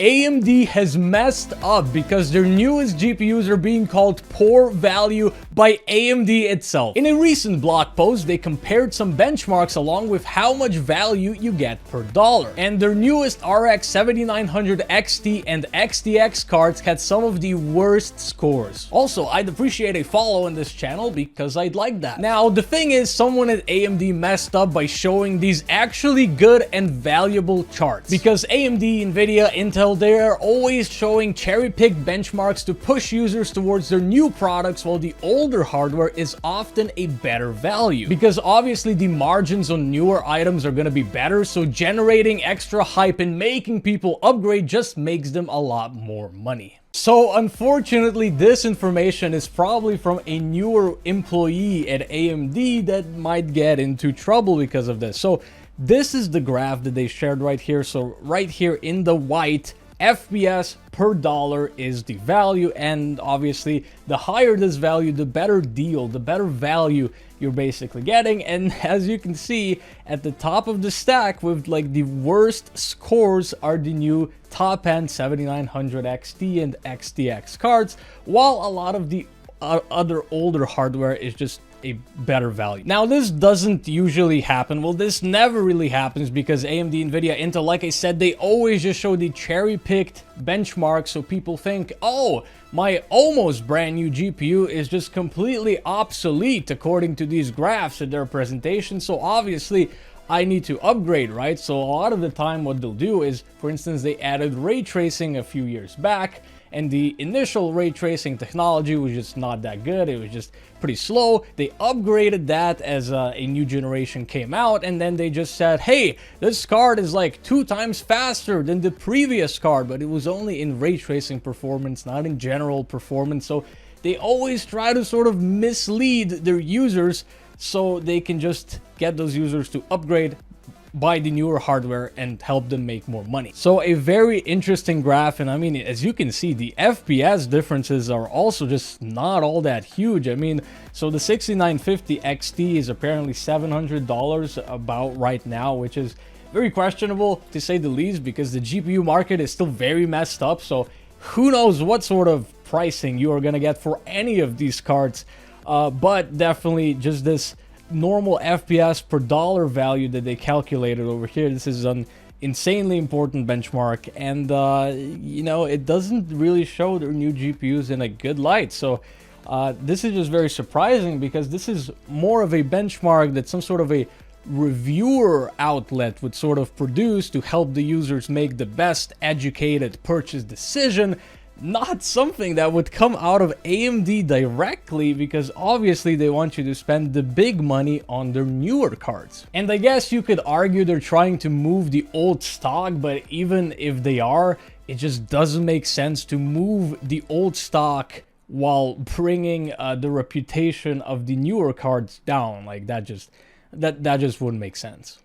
AMD has messed up because their newest GPUs are being called poor value by AMD itself. In a recent blog post, they compared some benchmarks along with how much value you get per dollar. And their newest RX 7900 XT and XTX cards had some of the worst scores. Also, I'd appreciate a follow on this channel because I'd like that. Now, the thing is, someone at AMD messed up by showing these actually good and valuable charts. Because AMD, Nvidia, Intel, they are always showing cherry-picked benchmarks to push users towards their new products, while the older hardware is often a better value. Because obviously the margins on newer items are going to be better, so generating extra hype and making people upgrade just makes them a lot more money. So unfortunately, this information is probably from a newer employee at AMD that might get into trouble because of this. So this is the graph that they shared right here. So right here in the white, FPS per dollar is the value, and obviously the higher this value, the better deal, the better value you're basically getting. And as you can see at the top of the stack with like the worst scores are the new top-end 7900 XT and XTX cards, while a lot of the other older hardware is just a better value. Now, this doesn't usually happen. Well, this never really happens because AMD, Nvidia, Intel, like I said, they always just show the cherry-picked benchmarks, so people think, oh, my almost brand new GPU is just completely obsolete according to these graphs in their presentation, so obviously I need to upgrade, right? So a lot of the time what they'll do is, for instance, they added ray tracing a few years back, and the initial ray tracing technology was just not that good. It was just pretty slow. They upgraded that as a new generation came out, and then they just said, hey, this card is like 2 times faster than the previous card, but it was only in ray tracing performance, not in general performance. So they always try to sort of mislead their users so they can just get those users to upgrade, buy the newer hardware, and help them make more money. So a very interesting graph, and I mean, as you can see, the FPS differences are also just not all that huge. I mean, so the 6950 XT is apparently $700 about right now, which is very questionable to say the least, because the GPU market is still very messed up. So who knows what sort of pricing you are going to get for any of these cards, but definitely just this normal FPS per dollar value that they calculated over here. This is an insanely important benchmark, and you know, it doesn't really show their new GPUs in a good light. So this is just very surprising, because this is more of a benchmark that some sort of a reviewer outlet would sort of produce to help the users make the best educated purchase decision, not something that would come out of AMD directly, because obviously they want you to spend the big money on their newer cards. And I guess you could argue they're trying to move the old stock, but even if they are, it just doesn't make sense to move the old stock while bringing the reputation of the newer cards down. Like that just wouldn't make sense.